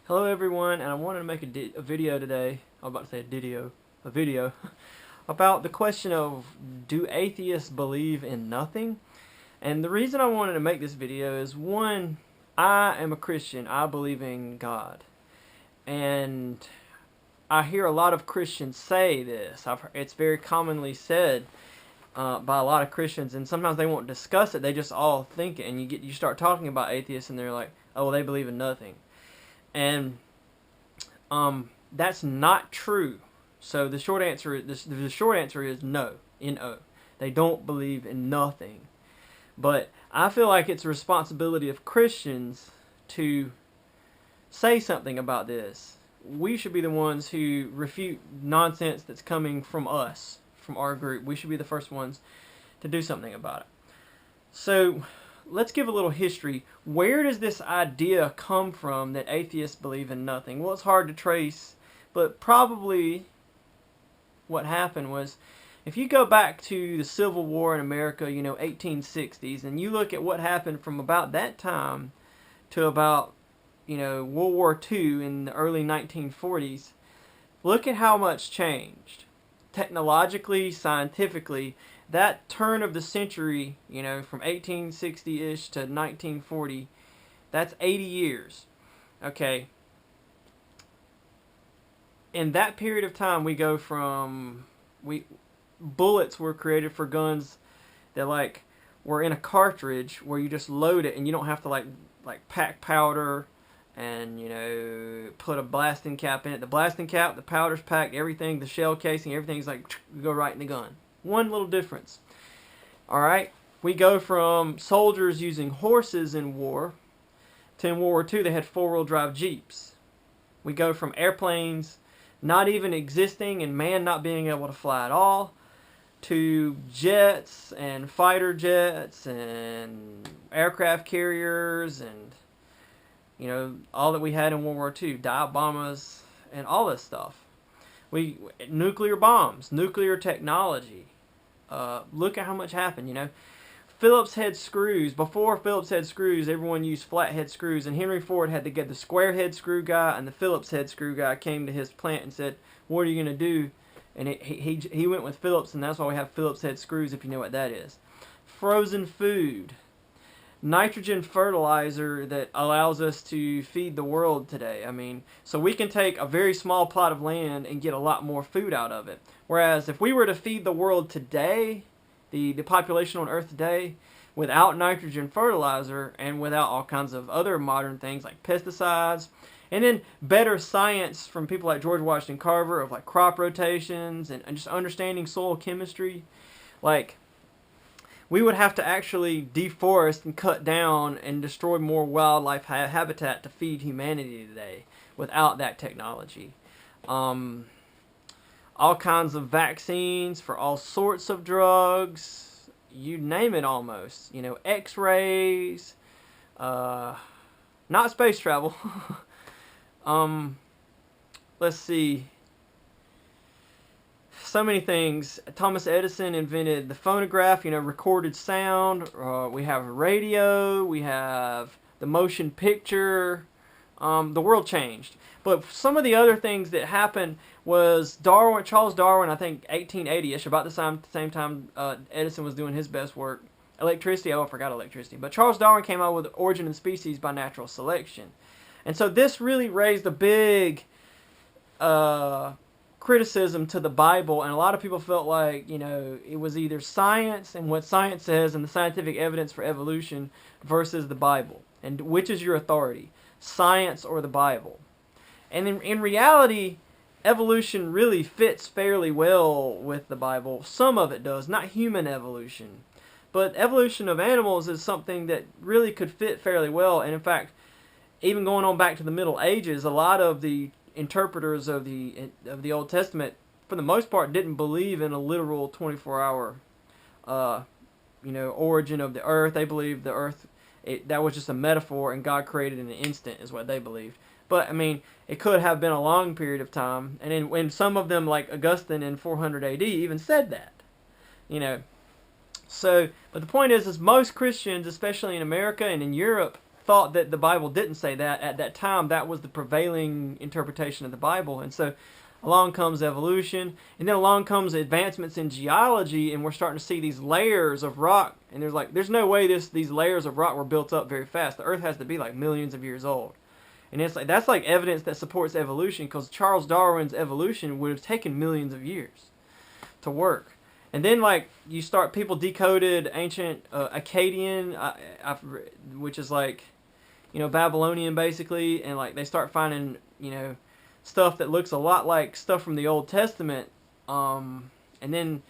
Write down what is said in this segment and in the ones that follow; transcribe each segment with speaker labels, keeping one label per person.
Speaker 1: Hello everyone, and I wanted to make a video today. I was about to say a video about the question of, do atheists believe in nothing? And the reason I wanted to make this video is, one, I am a Christian. I believe in God, and I hear a lot of Christians say this. It's very commonly said by a lot of Christians, and sometimes they won't discuss it. They just all think it, and you start talking about atheists, and they're like, "Oh, well, they believe in nothing." And that's not true. So the short answer is no. N-O. They don't believe in nothing. But I feel like it's a responsibility of Christians to say something about this. We should be the ones who refute nonsense that's coming from us, from our group. We should be the first ones to do something about it. So let's give a little history. Where does this idea come from that atheists believe in nothing? Well, it's hard to trace, but probably what happened was, if you go back to the Civil War in America, 1860s, and you look at what happened from about that time to about, World War II in the early 1940s, look at how much changed. Technologically, scientifically, that turn of the century, from 1860-ish to 1940, that's 80 years. Okay. In that period of time, we go from, bullets were created for guns that were in a cartridge where you just load it and you don't have to like pack powder and put a blasting cap in it. The blasting cap, the powder's packed, everything, the shell casing, everything's go right in the gun. One little difference. Alright, we go from soldiers using horses in war to, in World War II, they had four-wheel drive Jeeps. We go from airplanes not even existing and man not being able to fly at all to jets and fighter jets and aircraft carriers and all that we had in World War II, dive bombers and all this stuff. Nuclear bombs, nuclear technology. Look at how much happened, Phillips head screws. Before Phillips head screws, everyone used flathead screws, and Henry Ford had to get the square head screw guy, and the Phillips head screw guy came to his plant and said, "What are you going to do?" And he went with Phillips, and that's why we have Phillips head screws, if you know what that is. Frozen food. Nitrogen fertilizer that allows us to feed the world today. So we can take a very small plot of land and get a lot more food out of it. Whereas if we were to feed the world today, the population on Earth today, without nitrogen fertilizer and without all kinds of other modern things like pesticides, and then better science from people like George Washington Carver of crop rotations and just understanding soil chemistry, we would have to actually deforest and cut down and destroy more wildlife habitat to feed humanity today without that technology. All kinds of vaccines for all sorts of drugs, you name it almost. X-rays, not space travel. Let's see. So many things. Thomas Edison invented the phonograph, recorded sound. We have radio. We have the motion picture. The world changed. But some of the other things that happened was Charles Darwin, I think 1880-ish, about the same time Edison was doing his best work. Electricity, I forgot electricity. But Charles Darwin came out with Origin of Species by Natural Selection. And so this really raised a big criticism to the Bible, and a lot of people felt like, it was either science and what science says and the scientific evidence for evolution versus the Bible. And which is your authority, science or the Bible? And in reality, evolution really fits fairly well with the Bible. Some of it does, not human evolution. But evolution of animals is something that really could fit fairly well. And in fact, even going on back to the Middle Ages, a lot of the interpreters of the Old Testament, for the most part, didn't believe in a literal 24-hour, origin of the earth. They believed the earth, that was just a metaphor, and God created in an instant, is what they believed. But it could have been a long period of time, and when some of them, like Augustine in 400 AD, even said that, So, but the point is most Christians, especially in America and in Europe, thought that the Bible didn't say that. At that time, that was the prevailing interpretation of the Bible. And so along comes evolution, and then along comes advancements in geology, and we're starting to see these layers of rock. And there's no way these layers of rock were built up very fast. The Earth has to be like millions of years old. And it's like that's like evidence that supports evolution, because Charles Darwin's evolution would have taken millions of years to work. And then like people decoded ancient Akkadian, which is like, Babylonian basically, and like they start finding, stuff that looks a lot like stuff from the Old Testament. And then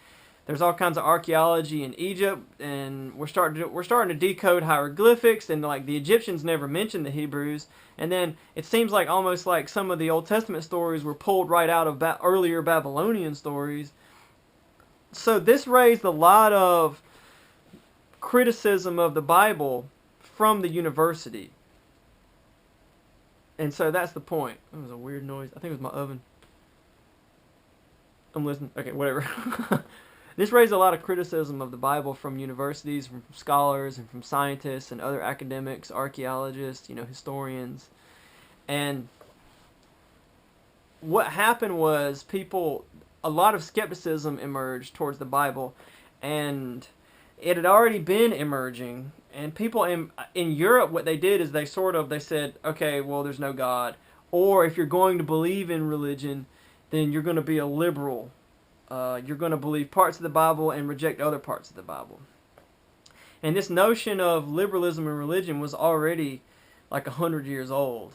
Speaker 1: there's all kinds of archaeology in Egypt, and we're starting to decode hieroglyphics, and like the Egyptians never mentioned the Hebrews. And then it seems like almost like some of the Old Testament stories were pulled right out of earlier Babylonian stories. So this raised a lot of criticism of the Bible from the university. And so that's the point. That was a weird noise. I think it was my oven. I'm listening. Okay, whatever. This raised a lot of criticism of the Bible from universities, from scholars, and from scientists and other academics, archaeologists, historians. And what happened was a lot of skepticism emerged towards the Bible, and it had already been emerging. And people in Europe, what they did is they said, okay, well, there's no God. Or if you're going to believe in religion, then you're going to be a liberal. You're going to believe parts of the Bible and reject other parts of the Bible. And this notion of liberalism in religion was already like 100 years old.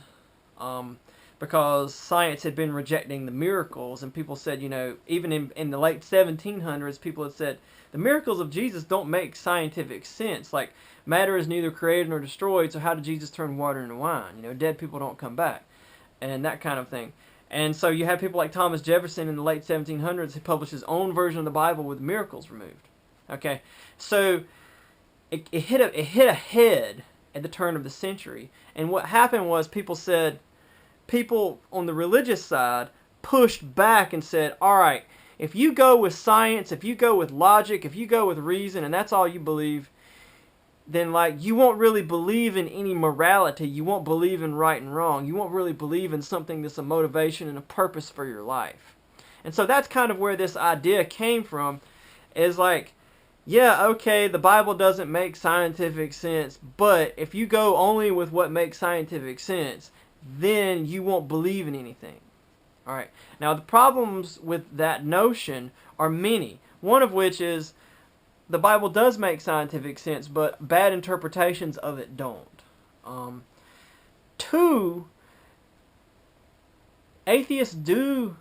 Speaker 1: Because science had been rejecting the miracles, and people said, even in the late 1700s, people had said, the miracles of Jesus don't make scientific sense. Like, matter is neither created nor destroyed, so how did Jesus turn water into wine? Dead people don't come back, and that kind of thing. And so you have people like Thomas Jefferson in the late 1700s who published his own version of the Bible with miracles removed. Okay, so it hit a head at the turn of the century, and what happened was people on the religious side pushed back and said, all right, if you go with science, if you go with logic, if you go with reason, and that's all you believe, then like you won't really believe in any morality. You won't believe in right and wrong. You won't really believe in something that's a motivation and a purpose for your life. And so that's kind of where this idea came from, is like, yeah, okay, the Bible doesn't make scientific sense, but if you go only with what makes scientific sense, then you won't believe in anything. All right. Now, the problems with that notion are many. One of which is the Bible does make scientific sense, but bad interpretations of it don't. Two, atheists do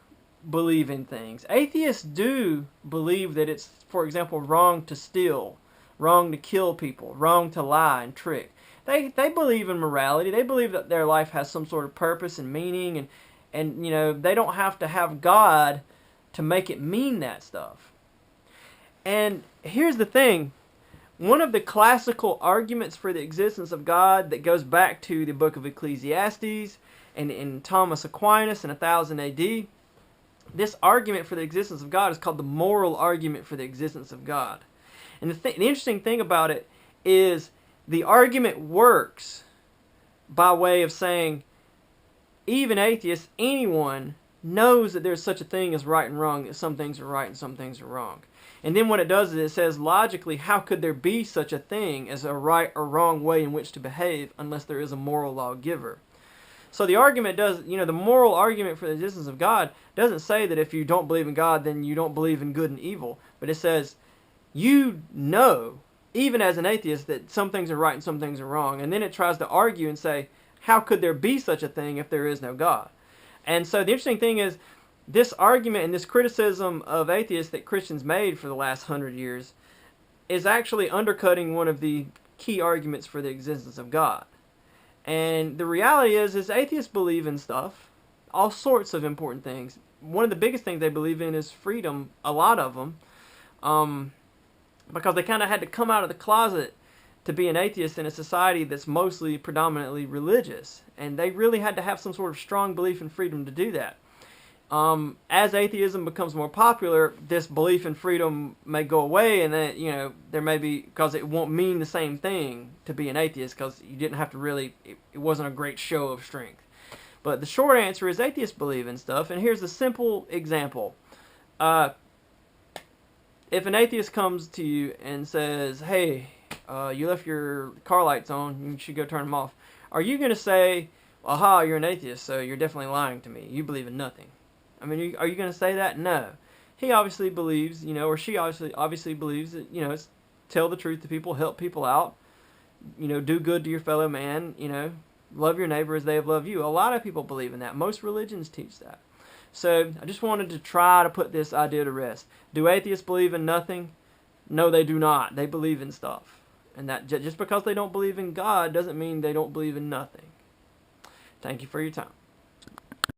Speaker 1: believe in things. Atheists do believe that it's, for example, wrong to steal, wrong to kill people, wrong to lie and trick. They believe in morality. They believe that their life has some sort of purpose and meaning, and they don't have to have God to make it mean that stuff. And here's the thing. One of the classical arguments for the existence of God that goes back to the book of Ecclesiastes and in Thomas Aquinas in 1000 AD, this argument for the existence of God is called the moral argument for the existence of God. And the interesting thing about it is the argument works by way of saying even atheists, anyone, knows that there's such a thing as right and wrong, that some things are right and some things are wrong. And then what it does is it says logically, how could there be such a thing as a right or wrong way in which to behave unless there is a moral lawgiver? So the argument does, the moral argument for the existence of God doesn't say that if you don't believe in God, then you don't believe in good and evil. But it says, even as an atheist, that some things are right and some things are wrong. And then it tries to argue and say, how could there be such a thing if there is no God? And so the interesting thing is, this argument and this criticism of atheists that Christians made for the last 100 years is actually undercutting one of the key arguments for the existence of God. And the reality is atheists believe in stuff, all sorts of important things. One of the biggest things they believe in is freedom, a lot of them, because they kind of had to come out of the closet to be an atheist in a society that's mostly predominantly religious. And they really had to have some sort of strong belief in freedom to do that. As atheism becomes more popular, this belief in freedom may go away, and then there may be, because it won't mean the same thing to be an atheist, because you didn't have to really, it wasn't a great show of strength. But the short answer is atheists believe in stuff, and here's a simple example. If an atheist comes to you and says, "Hey, you left your car lights on, you should go turn them off," are you going to say, "Aha, you're an atheist, so you're definitely lying to me. You believe in nothing"? I mean, are you going to say that? No. He obviously believes, or she obviously believes that, it's tell the truth to people, help people out, do good to your fellow man, love your neighbor as they have loved you. A lot of people believe in that. Most religions teach that. So I just wanted to try to put this idea to rest. Do atheists believe in nothing? No, they do not. They believe in stuff. And that just because they don't believe in God doesn't mean they don't believe in nothing. Thank you for your time.